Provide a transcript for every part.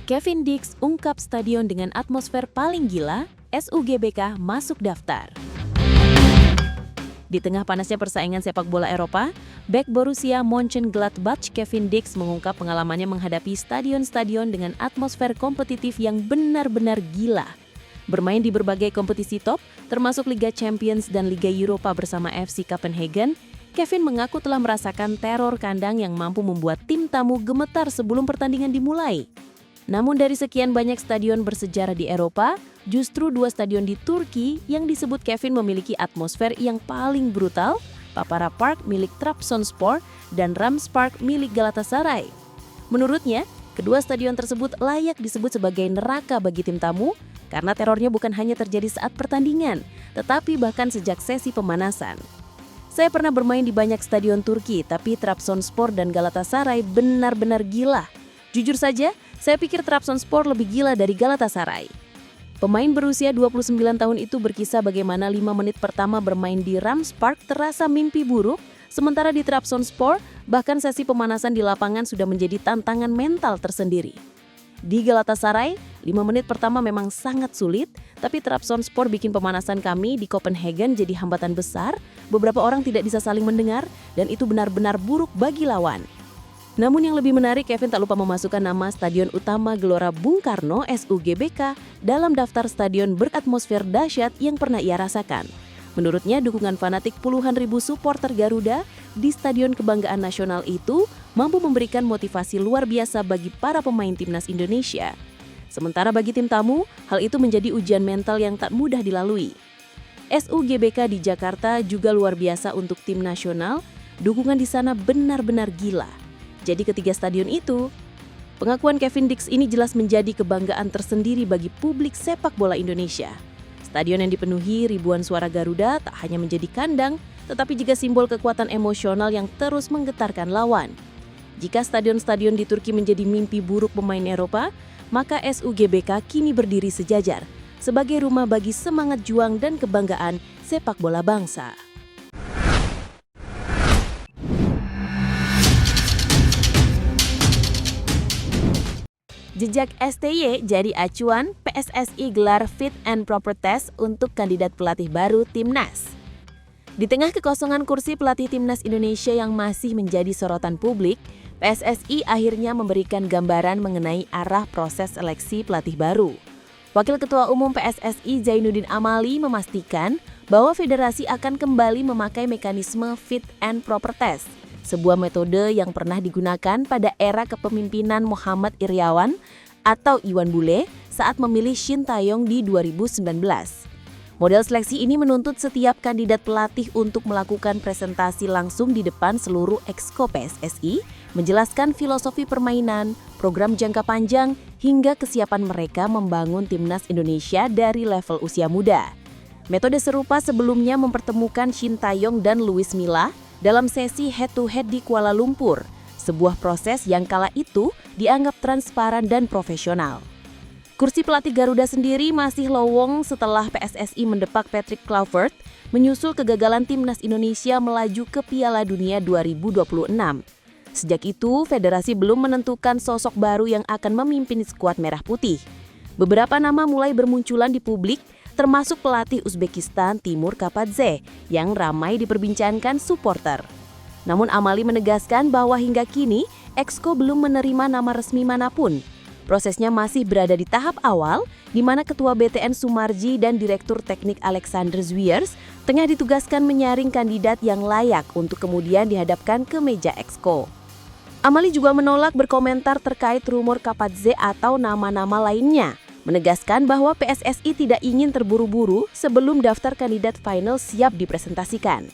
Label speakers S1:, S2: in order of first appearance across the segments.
S1: Kevin Dix ungkap stadion dengan atmosfer paling gila, SUGBK masuk daftar. Di tengah panasnya persaingan sepak bola Eropa, bek Borussia Mönchengladbach Kevin Dix mengungkap pengalamannya menghadapi stadion-stadion dengan atmosfer kompetitif yang benar-benar gila. Bermain di berbagai kompetisi top, termasuk Liga Champions dan Liga Eropa bersama FC Copenhagen, Kevin mengaku telah merasakan teror kandang yang mampu membuat tim tamu gemetar sebelum pertandingan dimulai. Namun dari sekian banyak stadion bersejarah di Eropa, justru 2 stadion di Turki yang disebut Kevin memiliki atmosfer yang paling brutal, Papara Park milik Trabzonspor dan Rams Park milik Galatasaray. Menurutnya, kedua stadion tersebut layak disebut sebagai neraka bagi tim tamu karena terornya bukan hanya terjadi saat pertandingan, tetapi bahkan sejak sesi pemanasan. Saya pernah bermain di banyak stadion Turki, tapi Trabzonspor dan Galatasaray benar-benar gila. Jujur saja, saya pikir Trabzonspor lebih gila dari Galatasaray. Pemain berusia 29 tahun itu berkisah bagaimana 5 menit pertama bermain di Rams Park terasa mimpi buruk, sementara di Trabzonspor, bahkan sesi pemanasan di lapangan sudah menjadi tantangan mental tersendiri. Di Galatasaray, 5 menit pertama memang sangat sulit, tapi Trabzonspor bikin pemanasan kami di Copenhagen jadi hambatan besar, beberapa orang tidak bisa saling mendengar, dan itu benar-benar buruk bagi lawan. Namun yang lebih menarik, Kevin tak lupa memasukkan nama Stadion Utama Gelora Bung Karno (SUGBK) dalam daftar stadion beratmosfer dahsyat yang pernah ia rasakan. Menurutnya, dukungan fanatik puluhan ribu supporter Garuda di Stadion Kebanggaan Nasional itu mampu memberikan motivasi luar biasa bagi para pemain timnas Indonesia. Sementara bagi tim tamu, hal itu menjadi ujian mental yang tak mudah dilalui. SUGBK di Jakarta juga luar biasa untuk tim nasional, dukungan di sana benar-benar gila. Jadi ketiga stadion itu, pengakuan Kevin Dix ini jelas menjadi kebanggaan tersendiri bagi publik sepak bola Indonesia. Stadion yang dipenuhi ribuan suara Garuda tak hanya menjadi kandang, tetapi juga simbol kekuatan emosional yang terus menggetarkan lawan. Jika stadion-stadion di Turki menjadi mimpi buruk pemain Eropa, maka SUGBK kini berdiri sejajar sebagai rumah bagi semangat juang dan kebanggaan sepak bola bangsa. Jejak STY jadi acuan, PSSI gelar fit and proper test untuk kandidat pelatih baru Timnas. Di tengah kekosongan kursi pelatih Timnas Indonesia yang masih menjadi sorotan publik, PSSI akhirnya memberikan gambaran mengenai arah proses seleksi pelatih baru. Wakil Ketua Umum PSSI Zainuddin Amali memastikan bahwa federasi akan kembali memakai mekanisme fit and proper test, sebuah metode yang pernah digunakan pada era kepemimpinan Muhammad Iryawan atau Iwan Bule saat memilih Shin Tae-yong di 2019. Model seleksi ini menuntut setiap kandidat pelatih untuk melakukan presentasi langsung di depan seluruh exco PSSI, menjelaskan filosofi permainan, program jangka panjang, hingga kesiapan mereka membangun timnas Indonesia dari level usia muda. Metode serupa sebelumnya mempertemukan Shin Tae-yong dan Luis Milla dalam sesi head-to-head di Kuala Lumpur, sebuah proses yang kala itu dianggap transparan dan profesional. Kursi pelatih Garuda sendiri masih lowong setelah PSSI mendepak Patrick Kluivert menyusul kegagalan timnas Indonesia melaju ke Piala Dunia 2026. Sejak itu, federasi belum menentukan sosok baru yang akan memimpin skuad merah putih. Beberapa nama mulai bermunculan di publik, termasuk pelatih Uzbekistan Timur Kapadze yang ramai diperbincangkan supporter. Namun Amali menegaskan bahwa hingga kini exco belum menerima nama resmi manapun. Prosesnya masih berada di tahap awal, di mana Ketua BTN Sumarji dan Direktur Teknik Alexander Zwiers tengah ditugaskan menyaring kandidat yang layak untuk kemudian dihadapkan ke meja exco. Amali juga menolak berkomentar terkait rumor Kapadze atau nama-nama lainnya, menegaskan bahwa PSSI tidak ingin terburu-buru sebelum daftar kandidat final siap dipresentasikan.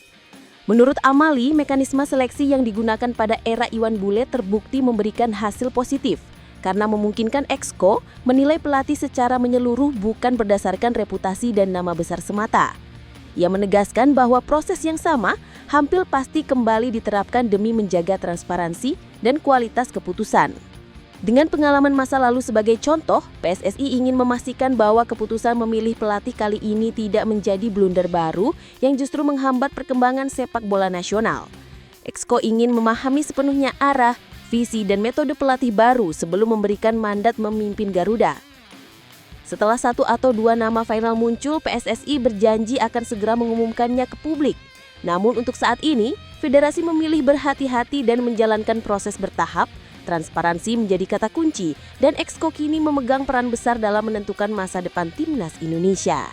S1: Menurut Amali, mekanisme seleksi yang digunakan pada era Iwan Bule terbukti memberikan hasil positif karena memungkinkan exco menilai pelatih secara menyeluruh bukan berdasarkan reputasi dan nama besar semata. Ia menegaskan bahwa proses yang sama hampir pasti kembali diterapkan demi menjaga transparansi dan kualitas keputusan. Dengan pengalaman masa lalu sebagai contoh, PSSI ingin memastikan bahwa keputusan memilih pelatih kali ini tidak menjadi blunder baru yang justru menghambat perkembangan sepak bola nasional. Exco ingin memahami sepenuhnya arah, visi dan metode pelatih baru sebelum memberikan mandat memimpin Garuda. Setelah 1 atau 2 nama final muncul, PSSI berjanji akan segera mengumumkannya ke publik. Namun untuk saat ini, federasi memilih berhati-hati dan menjalankan proses bertahap. Transparansi menjadi kata kunci, dan Exco kini memegang peran besar dalam menentukan masa depan timnas Indonesia.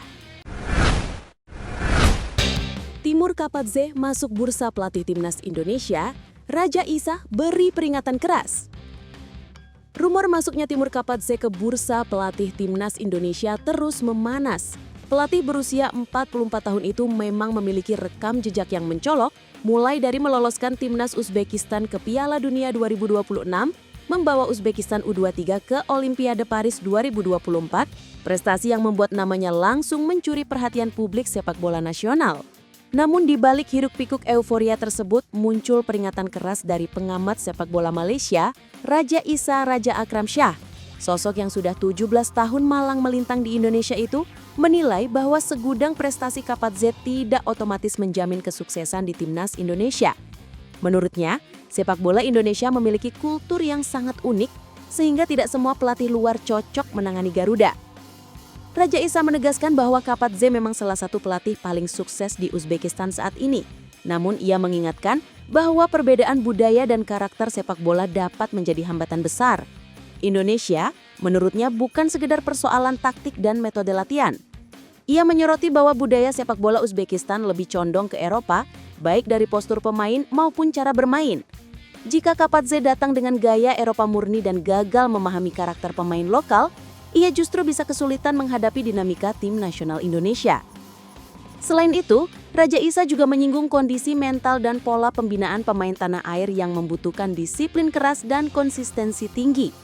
S1: Timur Kapadze masuk bursa pelatih timnas Indonesia, Raja Isa beri peringatan keras. Rumor masuknya Timur Kapadze ke bursa pelatih timnas Indonesia terus memanas. Pelatih berusia 44 tahun itu memang memiliki rekam jejak yang mencolok, mulai dari meloloskan timnas Uzbekistan ke Piala Dunia 2026, membawa Uzbekistan U23 ke Olimpiade Paris 2024, prestasi yang membuat namanya langsung mencuri perhatian publik sepak bola nasional. Namun di balik hiruk-pikuk euforia tersebut muncul peringatan keras dari pengamat sepak bola Malaysia, Raja Isa Raja Akram Shah. Sosok yang sudah 17 tahun malang melintang di Indonesia itu menilai bahwa segudang prestasi Kapadze tidak otomatis menjamin kesuksesan di timnas Indonesia. Menurutnya, sepak bola Indonesia memiliki kultur yang sangat unik sehingga tidak semua pelatih luar cocok menangani Garuda. Raja Isa menegaskan bahwa Kapadze memang salah satu pelatih paling sukses di Uzbekistan saat ini. Namun ia mengingatkan bahwa perbedaan budaya dan karakter sepak bola dapat menjadi hambatan besar. Indonesia, menurutnya bukan sekedar persoalan taktik dan metode latihan. Ia menyoroti bahwa budaya sepak bola Uzbekistan lebih condong ke Eropa, baik dari postur pemain maupun cara bermain. Jika Kapadze datang dengan gaya Eropa murni dan gagal memahami karakter pemain lokal, ia justru bisa kesulitan menghadapi dinamika tim nasional Indonesia. Selain itu, Raja Isa juga menyinggung kondisi mental dan pola pembinaan pemain tanah air yang membutuhkan disiplin keras dan konsistensi tinggi.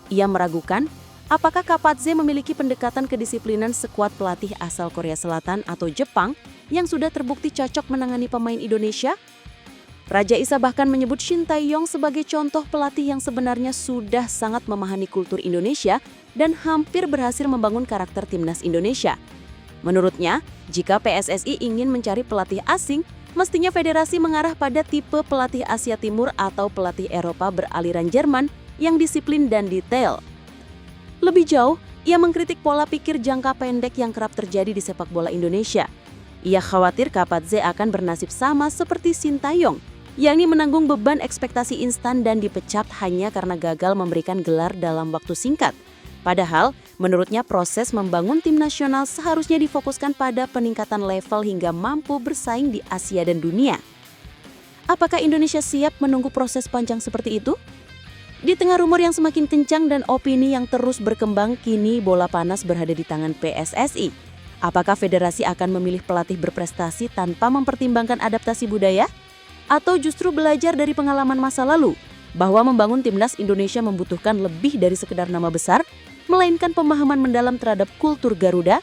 S1: Ia meragukan apakah Kapadze memiliki pendekatan kedisiplinan sekuat pelatih asal Korea Selatan atau Jepang yang sudah terbukti cocok menangani pemain Indonesia. Raja Isa bahkan menyebut Shin Tae-yong sebagai contoh pelatih yang sebenarnya sudah sangat memahami kultur Indonesia dan hampir berhasil membangun karakter timnas Indonesia. Menurutnya, jika PSSI ingin mencari pelatih asing, mestinya federasi mengarah pada tipe pelatih Asia Timur atau pelatih Eropa beraliran Jerman yang disiplin dan detail. Lebih jauh, ia mengkritik pola pikir jangka pendek yang kerap terjadi di sepak bola Indonesia. Ia khawatir Kapadze akan bernasib sama seperti Shin Tae-yong, yakni menanggung beban ekspektasi instan dan dipecat hanya karena gagal memberikan gelar dalam waktu singkat. Padahal, menurutnya proses membangun tim nasional seharusnya difokuskan pada peningkatan level hingga mampu bersaing di Asia dan dunia. Apakah Indonesia siap menunggu proses panjang seperti itu? Di tengah rumor yang semakin kencang dan opini yang terus berkembang, kini bola panas berada di tangan PSSI. Apakah federasi akan memilih pelatih berprestasi tanpa mempertimbangkan adaptasi budaya? Atau justru belajar dari pengalaman masa lalu, bahwa membangun timnas Indonesia membutuhkan lebih dari sekedar nama besar, melainkan pemahaman mendalam terhadap kultur Garuda,